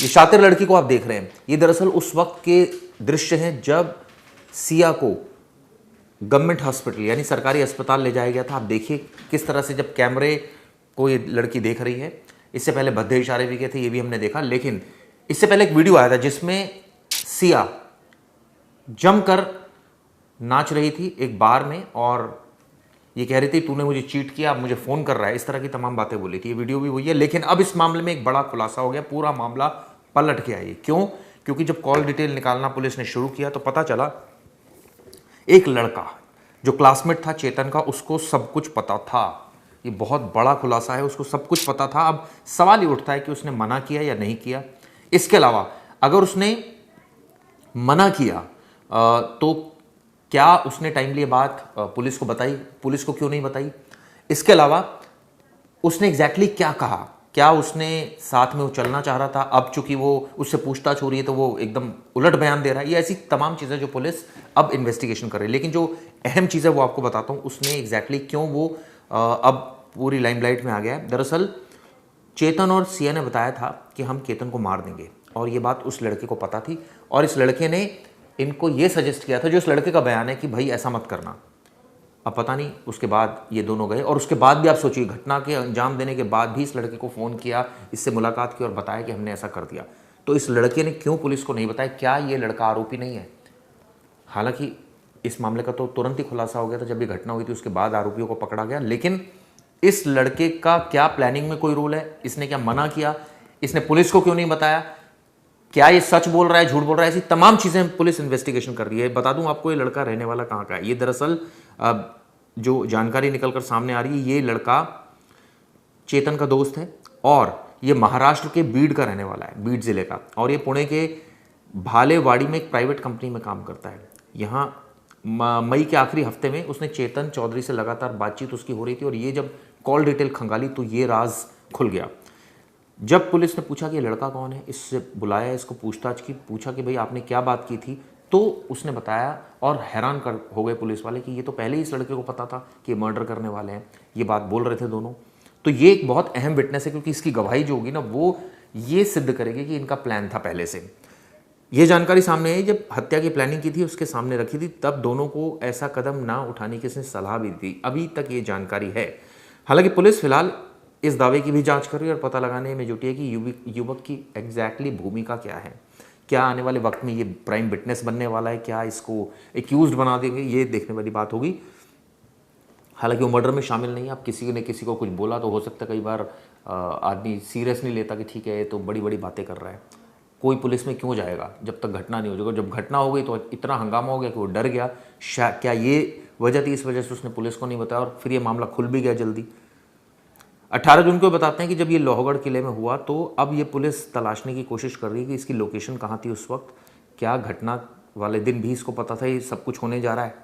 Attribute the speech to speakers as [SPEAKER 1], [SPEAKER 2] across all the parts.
[SPEAKER 1] ये शातिर लड़की को आप देख रहे हैं, ये दरअसल उस वक्त के दृश्य हैं जब सिया को गवर्नमेंट हॉस्पिटल यानी सरकारी अस्पताल ले जाया गया था। आप देखिए किस तरह से जब कैमरे को ये लड़की देख रही है। इससे पहले भद्दे इशारे भी किए थे, ये भी हमने देखा, लेकिन इससे पहले एक वीडियो आया था जिसमें सिया जमकर नाच रही थी एक बार में और ये कह रही थी तूने मुझे चीट किया, अब मुझे फ़ोन कर रहा है, इस तरह की तमाम बातें बोली थी। ये वीडियो भी वही है, लेकिन अब इस मामले में एक बड़ा खुलासा हो गया, पूरा मामला पलट के आई। क्यों? क्योंकि जब कॉल डिटेल निकालना पुलिस ने शुरू किया तो पता चला एक लड़का जो क्लासमेट था चेतन का, उसको सब कुछ पता था। ये बहुत बड़ा खुलासा है, उसको सब कुछ पता था। अब सवाल ये उठता है कि उसने मना किया या नहीं किया। इसके अलावा अगर उसने मना किया तो क्या उसने टाइमली ये बात पुलिस को बताई, पुलिस को क्यों नहीं बताई? इसके अलावा उसने एग्जैक्टली क्या कहा, क्या उसने साथ में वो चलना चाह रहा था? अब चूंकि वो उससे पूछताछ हो रही है तो वो एकदम उलट बयान दे रहा है। ये ऐसी तमाम चीज़ें जो पुलिस अब इन्वेस्टिगेशन कर रही है। लेकिन जो अहम चीज़ है वो आपको बताता हूँ, उसने एग्जैक्टली क्यों वो अब पूरी लाइमलाइट में आ गया है। दरअसल चेतन और सिया ने बताया था कि हम केतन को मार देंगे, और ये बात उस लड़के को पता थी, और इस लड़के ने इनको ये सजेस्ट किया था, जो इस लड़के का बयान है कि भाई ऐसा मत करना। अब पता नहीं उसके बाद ये दोनों गए, और उसके बाद भी आप सोचिए घटना के अंजाम देने के बाद भी इस लड़के को फ़ोन किया, इससे मुलाकात की और बताया कि हमने ऐसा कर दिया। तो इस लड़के ने क्यों पुलिस को नहीं बताया? क्या ये लड़का आरोपी नहीं है? हालांकि इस मामले का तो तुरंत ही खुलासा हो गया था जब ये घटना हुई थी, उसके बाद आरोपियों को पकड़ा गया। लेकिन इस लड़के का क्या प्लानिंग में कोई रोल है? इसने क्या मना किया? इसने पुलिस को क्यों नहीं बताया? क्या ये सच बोल रहा है, झूठ बोल रहा है? ऐसी तमाम चीज़ें पुलिस इन्वेस्टिगेशन कर रही है। बता दूं आपको, ये लड़का रहने वाला कहाँ का है। ये दरअसल जो जानकारी निकलकर सामने आ रही है, ये लड़का चेतन का दोस्त है और ये महाराष्ट्र के बीड का रहने वाला है, बीड ज़िले का, और ये पुणे के भालेवाड़ी में एक प्राइवेट कंपनी में काम करता है। यहाँ मई के आखिरी हफ्ते में उसने चेतन चौधरी से लगातार बातचीत उसकी हो रही थी, और ये जब कॉल डिटेल खंगाली तो ये राज खुल गया। जब पुलिस ने पूछा कि ये लड़का कौन है, इससे बुलाया, इसको पूछताछ की, पूछा कि भाई आपने क्या बात की थी, तो उसने बताया, और हैरान कर हो गए पुलिस वाले कि ये तो पहले ही इस लड़के को पता था कि मर्डर करने वाले हैं, ये बात बोल रहे थे दोनों। तो ये एक बहुत अहम विटनेस है, क्योंकि इसकी गवाही जो होगी ना वो ये सिद्ध करेगी कि इनका प्लान था पहले से। ये जानकारी सामने आई जब हत्या की प्लानिंग की थी, उसके सामने रखी थी, तब दोनों को ऐसा कदम ना उठाने की इसने सलाह भी दी। अभी तक ये जानकारी है। हालांकि पुलिस फिलहाल इस दावे की भी जांच कर रही है और पता लगाने में जुटी है कि युवक की एग्जैक्टली भूमिका क्या है। क्या आने वाले वक्त में ये प्राइम विटनेस बनने वाला है? क्या इसको एक्यूज्ड बना देंगे? ये देखने वाली बात होगी। हालांकि वो मर्डर में शामिल नहीं है। अब किसी ने किसी को कुछ बोला तो हो सकता है कई बार आदमी सीरियस नहीं लेता कि ठीक है ये तो बड़ी बड़ी बातें कर रहा है। कोई पुलिस में क्यों जाएगा जब तक घटना नहीं हो जाएगा? जब घटना हो गई तो इतना हंगामा हो गया कि वो डर गया। क्या ये वजह थी? इस वजह से उसने पुलिस को नहीं बताया और फिर ये मामला खुल भी गया जल्दी। 18 जून को बताते हैं कि जब ये लोहगढ़ किले में हुआ तो अब ये पुलिस तलाशने की कोशिश कर रही है कि इसकी लोकेशन कहाँ थी उस वक्त। क्या घटना वाले दिन भी इसको पता था ये सब कुछ होने जा रहा है?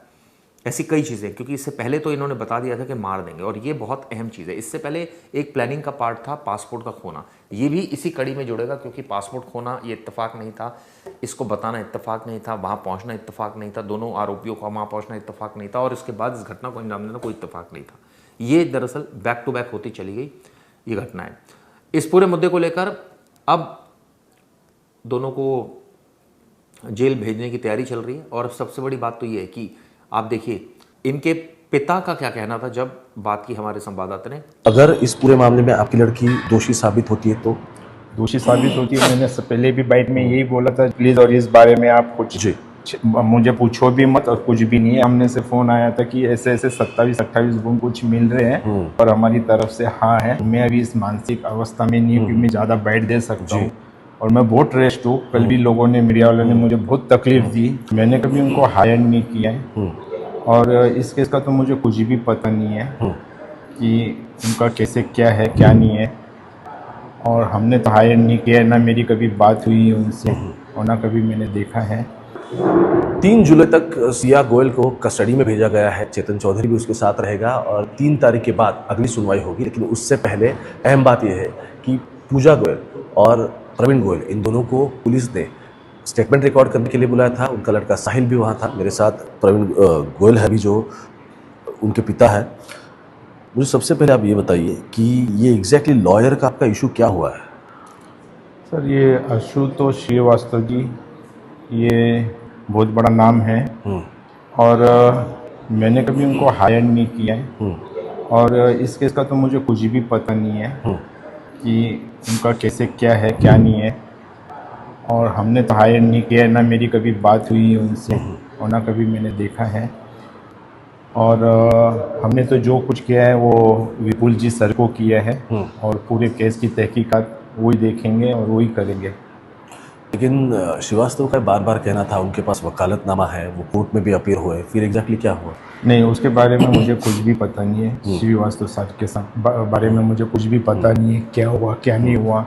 [SPEAKER 1] ऐसी कई चीज़ें, क्योंकि इससे पहले तो इन्होंने बता दिया था कि मार देंगे, और ये बहुत अहम चीज़ है। इससे पहले एक प्लानिंग का पार्ट था पासपोर्ट का खोना, ये भी इसी कड़ी में जुड़ेगा, क्योंकि पासपोर्ट खोना ये इत्तेफाक नहीं था, इसको बताना इत्तेफाक नहीं था, वहाँ पहुँचना इत्तेफाक नहीं था, दोनों आरोपियों का वहाँ पहुँचना इत्तेफाक नहीं था, और इसके बाद इस घटना को अंजाम देना कोई इत्तेफाक नहीं था। ये दरअसल बैक टू बैक होती चली गई ये घटनाएं। इस पूरे मुद्दे को लेकर अब दोनों को जेल भेजने की तैयारी चल रही है, और सबसे बड़ी बात तो ये है कि आप देखिए इनके पिता का क्या कहना था जब बात की हमारे संवाददाता ने।
[SPEAKER 2] अगर इस पूरे मामले में आपकी लड़की दोषी साबित होती है तो?
[SPEAKER 3] दोषी साबित होती है, मैंने पहले भी बाइट में यही बोला था प्लीज, और इस बारे में आप कुछ
[SPEAKER 2] जी
[SPEAKER 3] मुझे पूछो भी मत, और कुछ भी नहीं है। हमने से फोन आया था कि ऐसे ऐसे 27-28 गुण कुछ मिल रहे हैं और हमारी तरफ से हाँ है। मैं अभी इस मानसिक अवस्था में नहीं हूँ कि मैं ज़्यादा बाइट दे सकता हूँ, और मैं बहुत रेस्ट हूँ। कल भी लोगों ने, मीडिया वालों ने मुझे बहुत तकलीफ दी। मैंने कभी उनको हायर नहीं किया है, और इस केस का तो मुझे कुछ भी पता नहीं है कि उनका कैसे क्या है क्या नहीं है, और हमने तो हायर नहीं किया, ना मेरी कभी बात हुई है उनसे, और ना कभी मैंने देखा है।
[SPEAKER 2] 3 जुलाई तक सिया गोयल को कस्टडी में भेजा गया है। चेतन चौधरी भी उसके साथ रहेगा, और 3 तारीख के बाद अगली सुनवाई होगी। लेकिन उससे पहले अहम बात यह है कि पूजा गोयल और प्रवीण गोयल, इन दोनों को पुलिस ने स्टेटमेंट रिकॉर्ड करने के लिए बुलाया था। उनका लड़का साहिल भी वहाँ था। मेरे साथ प्रवीण गोयल है भी, जो उनके पिता है। मुझे सबसे पहले आप ये बताइए कि ये एग्जैक्टली लॉयर का आपका इशू क्या हुआ है?
[SPEAKER 3] सर ये आशुतोष श्रीवास्तव जी, ये बहुत बड़ा नाम है और मैंने कभी उनको हायर नहीं किया है और इस केस का तो मुझे कुछ भी पता नहीं है कि उनका कैसे क्या है क्या नहीं है, और हमने तो हायर नहीं किया है, ना मेरी कभी बात हुई है उनसे और ना कभी मैंने देखा है। और हमने तो जो कुछ किया है वो विपुल जी सर को किया है और पूरे केस की तहकीकात वही देखेंगे और वही करेंगे।
[SPEAKER 2] लेकिन श्रीवास्तव का बार बार कहना था उनके पास वकालतनामा है, वो कोर्ट में भी अपीयर हुए, फिर एग्जैक्टली क्या हुआ?
[SPEAKER 3] नहीं, उसके बारे में मुझे कुछ भी पता नहीं है। श्रीवास्तव सर के बारे में मुझे कुछ भी पता नहीं है, क्या हुआ क्या नहीं हुआ।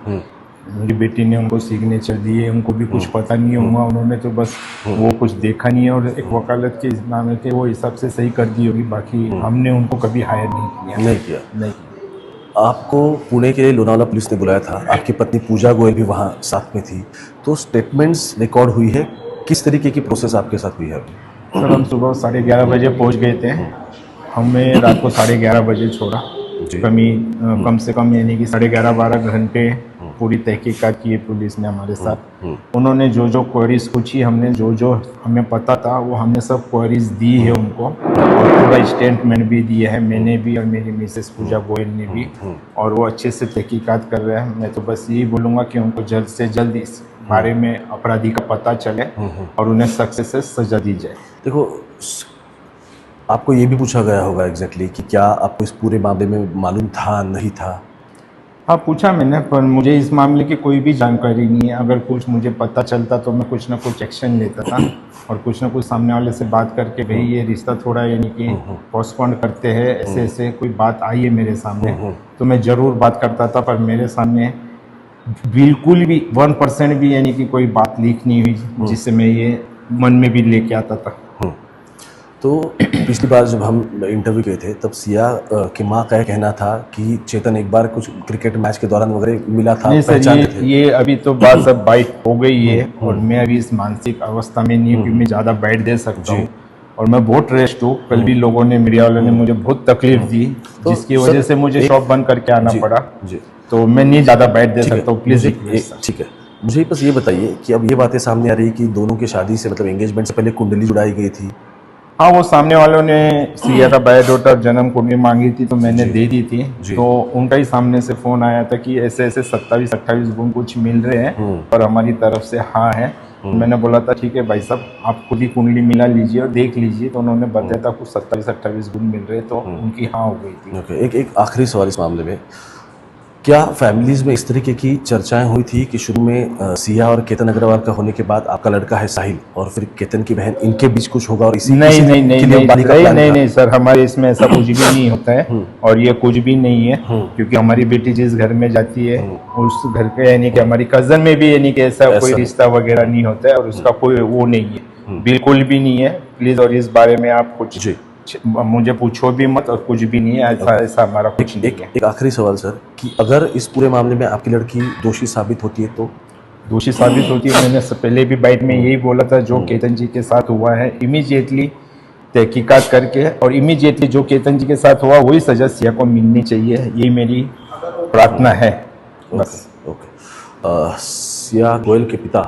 [SPEAKER 3] मेरी बेटी ने उनको सिग्नेचर दिए, उनको भी कुछ पता नहीं हुआ, उन्होंने तो बस वो कुछ देखा नहीं है और एक वकालत के नाम के वो हिसाब से सही कर दी होगी, बाकी हमने उनको कभी हायर नहीं किया। नहीं।
[SPEAKER 2] आपको पुणे के लोनावाला पुलिस ने बुलाया था, आपकी पत्नी पूजा गोयल भी वहाँ साथ में थी, तो स्टेटमेंट्स रिकॉर्ड हुई है, किस तरीके की प्रोसेस आपके साथ हुई है?
[SPEAKER 3] सर हम सुबह 11:30 बजे पहुँच गए थे, हमें रात को 11:30 बजे छोड़ा। कम से कम यानी कि 11:30-12 घंटे पूरी तहकीकात की है पुलिस ने हमारे साथ। उन्होंने जो जो क्वेरीज पूछी, हमने जो जो हमें पता था वो हमने सब क्वेरीज दी है उनको और पूरा स्टेटमेंट भी दिया है, मैंने भी और मेरी मिसेस पूजा गोयल ने भी, और वो अच्छे से तहकीकात कर रहे हैं। मैं तो बस यही बोलूँगा कि उनको जल्द से जल्द इस बारे में अपराधी का पता चले और उन्हें सख्त से सजा दी जाए।
[SPEAKER 2] देखो, आपको ये भी पूछा गया होगा एग्जैक्टली कि क्या आपको इस पूरे मामले में मालूम था, नहीं था?
[SPEAKER 3] हाँ पूछा मैंने, पर मुझे इस मामले की कोई भी जानकारी नहीं है। अगर कुछ मुझे पता चलता तो मैं कुछ ना कुछ एक्शन लेता था और कुछ ना कुछ सामने वाले से बात करके भाई ये रिश्ता थोड़ा यानी कि पोस्टपोन करते हैं, ऐसे ऐसे कोई बात आई है मेरे सामने तो मैं ज़रूर बात करता था, पर मेरे सामने बिल्कुल भी 1% भी यानी कि कोई बात लीक नहीं हुई जिससे मैं ये मन में भी लेके आता था।
[SPEAKER 2] तो पिछली बार जब हम इंटरव्यू किए थे तब सिया की माँ का कहना था कि चेतन एक बार कुछ क्रिकेट मैच के दौरान वगैरह मिला था,
[SPEAKER 3] नहीं सर, ये अभी तो बात सब बाइट हो गई है और मैं अभी इस मानसिक अवस्था में नहीं हूँ कि मैं ज़्यादा बैठ दे सकता हूँ और मैं बहुत रेस्ट हूँ। कल भी लोगों ने, मीडिया वालों ने मुझे बहुत तकलीफ दी जिसकी वजह से मुझे शॉप बंद करके आना पड़ा, तो मैं नहीं ज़्यादा बैठ दे सकता हूँ, प्लीज़।
[SPEAKER 2] ठीक है, मुझे बस ये बताइए कि अब ये बातें सामने आ रही कि दोनों की शादी से मतलब एंगेजमेंट से पहले कुंडली जुड़ाई गई थी।
[SPEAKER 3] हाँ, वो सामने वालों ने सिया का बायोडाटा जन्म कुंडली मांगी थी तो मैंने दे दी थी, तो उनका ही सामने से फोन आया था कि ऐसे ऐसे 27-28 गुण कुछ मिल रहे हैं और हमारी तरफ से हाँ है। मैंने बोला था ठीक है भाई साहब, आप खुद ही कुंडली मिला लीजिए और देख लीजिए, तो उन्होंने बताया था कुछ 27-28 गुण मिल रहे, तो उनकी हाँ हो गई थी।
[SPEAKER 2] एक आखिरी सवाल इस मामले में, क्या फैमिलीज में इस तरीके की चर्चाएं हुई थी कि शुरू में सिया और केतन अग्रवाल का होने के बाद आपका लड़का है साहिल और फिर केतन की बहन, इनके बीच कुछ होगा और इसी
[SPEAKER 3] नहीं सर, हमारे इसमें ऐसा कुछ भी नहीं होता है और ये कुछ भी नहीं है, क्योंकि हमारी बेटी जिस घर में जाती है उस घर के यानी कि हमारी कजन में भी यानी कि ऐसा कोई रिश्ता वगैरह नहीं होता है और उसका कोई वो नहीं है, बिल्कुल भी नहीं है प्लीज। और इस बारे में आप कुछ मुझे पूछो भी मत और कुछ भी नहीं है, ऐसा हमारा कुछ नहीं है।
[SPEAKER 2] एक आखिरी सवाल सर, कि अगर इस पूरे मामले में आपकी लड़की दोषी साबित होती है तो?
[SPEAKER 3] दोषी साबित होती है, मैंने पहले भी बाइट में यही बोला था, जो केतन जी के साथ हुआ है इमीडिएटली तहकीकात करके और इमीडिएटली जो केतन जी के साथ हुआ वही सजा सिया को मिलनी चाहिए, यही मेरी प्रार्थना है बस।
[SPEAKER 2] सिया गोयल के पिता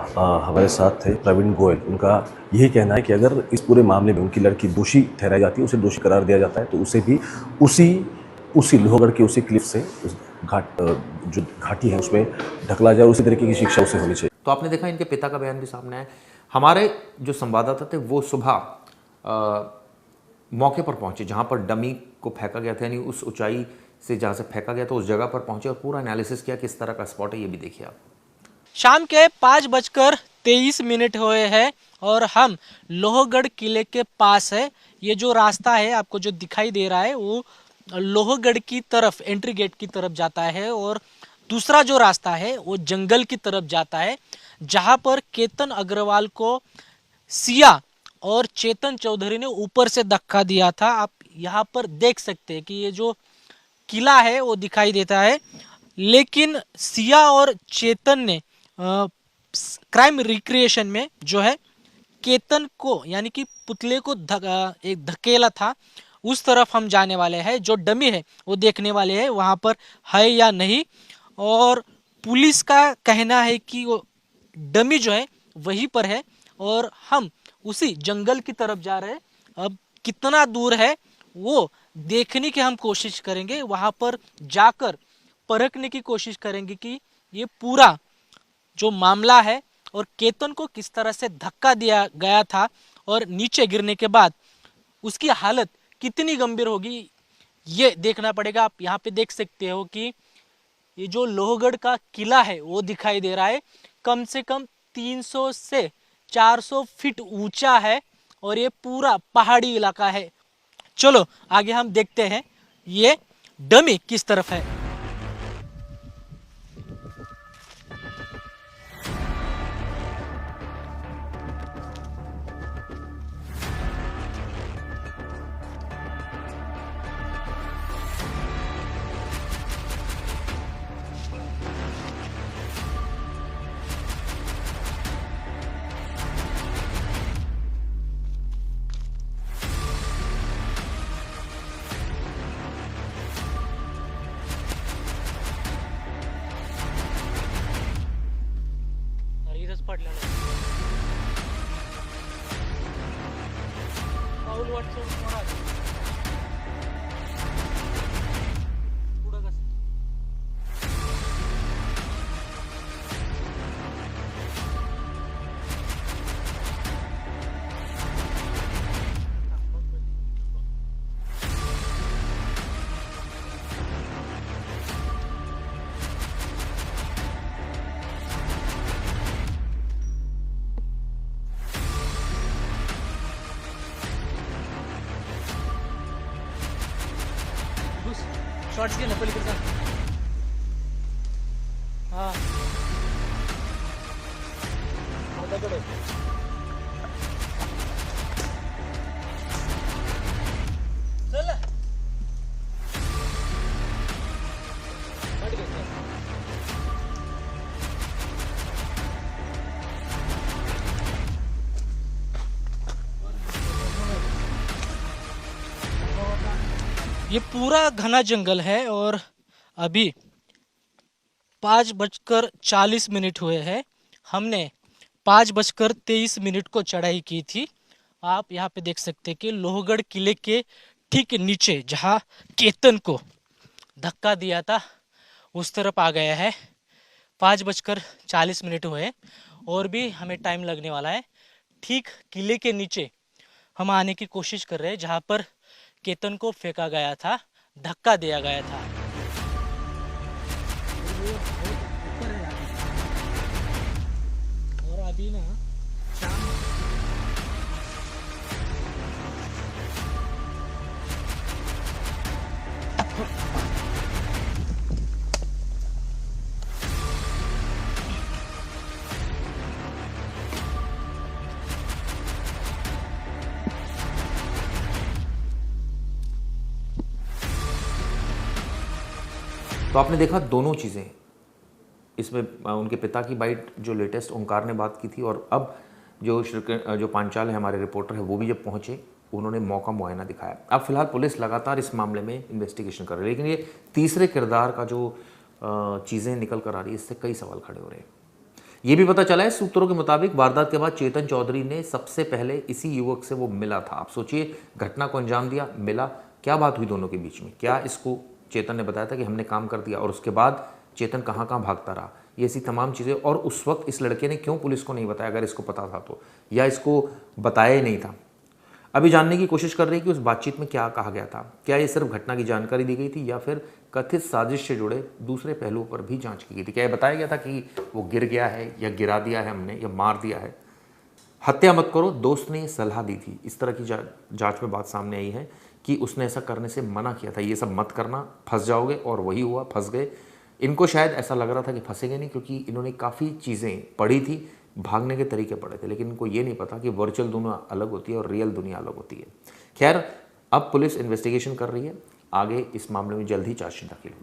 [SPEAKER 2] हमारे साथ थे, प्रवीण गोयल, उनका यही कहना है कि अगर इस पूरे मामले में उनकी लड़की दोषी ठहराई जाती है, उसे दोषी करार दिया जाता है, तो उसे भी उसी लोहगढ़ के उसी क्लिफ से उस जो घाटी है उसमें ढकला जाए, उसी तरीके की शिक्षा उसे होनी चाहिए।
[SPEAKER 1] तो आपने देखा इनके पिता का बयान भी सामने है। हमारे जो संवाददाता थे वो सुबह मौके पर पहुंचे जहां पर डमी को फेंका गया था, यानी उस ऊंचाई से जहां से फेंका गया था उस जगह पर पहुंचे और पूरा एनालिसिस किया किस तरह का स्पॉट है, ये भी देखिए आप।
[SPEAKER 4] शाम के 5:23 हुए हैं और हम लोहगढ़ किले के पास है। ये जो रास्ता है आपको जो दिखाई दे रहा है वो लोहगढ़ की तरफ, एंट्री गेट की तरफ जाता है और दूसरा जो रास्ता है वो जंगल की तरफ जाता है, जहां पर केतन अग्रवाल को सिया और चेतन चौधरी ने ऊपर से धक्का दिया था। आप यहाँ पर देख सकते हैं कि ये जो किला है वो दिखाई देता है, लेकिन सिया और चेतन ने क्राइम रिक्रिएशन में जो है केतन को यानी कि पुतले को एक धकेला था। उस तरफ हम जाने वाले हैं, जो डमी है वो देखने वाले हैं वहां पर है या नहीं। और पुलिस का कहना है कि वो डमी जो है वहीं पर है और हम उसी जंगल की तरफ जा रहे हैं। अब कितना दूर है वो देखने की हम कोशिश करेंगे, वहां पर जाकर परखने की कोशिश करेंगे कि ये पूरा जो मामला है और केतन को किस तरह से धक्का दिया गया था और नीचे गिरने के बाद उसकी हालत कितनी गंभीर होगी, ये देखना पड़ेगा। आप यहाँ पे देख सकते हो कि ये जो लोहगढ़ का किला है वो दिखाई दे रहा है, कम से कम 300 से 400 फीट ऊंचा है और ये पूरा पहाड़ी इलाका है। चलो आगे हम देखते हैं ये डमी किस तरफ है। इथंच पडलेलं आहे. पाऊल वाटचं जोरात. पुढं कसं? शॉर्ट्स घे ना पलीकडे. हा दगड आहे. चल ये पूरा घना जंगल है और अभी 5:40 हुए हैं। हमने 5:23 को चढ़ाई की थी। आप यहाँ पे देख सकते हैं कि लोहगढ़ किले के ठीक नीचे जहाँ केतन को धक्का दिया था उस तरफ आ गया है। 5:40 हुए और भी हमें टाइम लगने वाला है। ठीक किले के नीचे हम आने की कोशिश कर रहे हैं जहाँ पर केतन को फेंका गया था, धक्का दिया गया था। और अभी ना
[SPEAKER 1] तो आपने देखा दोनों चीज़ें इसमें, उनके पिता की बाइट जो लेटेस्ट ओंकार ने बात की थी और अब जो पांचाल है हमारे रिपोर्टर है वो भी जब पहुंचे उन्होंने मौका मुआयना दिखाया। अब फिलहाल पुलिस लगातार इस मामले में इन्वेस्टिगेशन कर रही है, लेकिन ये तीसरे किरदार का जो चीज़ें निकल कर आ रही है इससे कई सवाल खड़े हो रहे हैं। ये भी पता चला है सूत्रों के मुताबिक वारदात के बाद चेतन चौधरी ने सबसे पहले इसी युवक से वो मिला था। आप सोचिए, घटना को अंजाम दिया, मिला, क्या बात हुई दोनों के बीच में, क्या इसको चेतन ने बताया था कि हमने काम कर दिया और उसके बाद चेतन कहाँ कहाँ भागता रहा, ये ऐसी तमाम चीज़ें। और उस वक्त इस लड़के ने क्यों पुलिस को नहीं बताया, अगर इसको पता था तो, या इसको बताया ही नहीं था। अभी जानने की कोशिश कर रही है कि उस बातचीत में क्या कहा गया था, क्या ये सिर्फ घटना की जानकारी दी गई थी या फिर कथित साजिश से जुड़े दूसरे पहलुओं पर भी जांच की गई थी। क्या ये बताया गया था कि वो गिर गया है या गिरा दिया है हमने या मार दिया है। हत्या मत करो, दोस्त ने सलाह दी थी, इस तरह की जांच में बात सामने आई है कि उसने ऐसा करने से मना किया था, ये सब मत करना, फंस जाओगे, और वही हुआ, फंस गए। इनको शायद ऐसा लग रहा था कि फंसेंगे नहीं, क्योंकि इन्होंने काफ़ी चीज़ें पढ़ी थी, भागने के तरीके पढ़े थे, लेकिन इनको ये नहीं पता कि वर्चुअल दुनिया अलग होती है और रियल दुनिया अलग होती है। खैर, अब पुलिस इन्वेस्टिगेशन कर रही है, आगे इस मामले में जल्द ही चार्जशीट दाखिल होगी।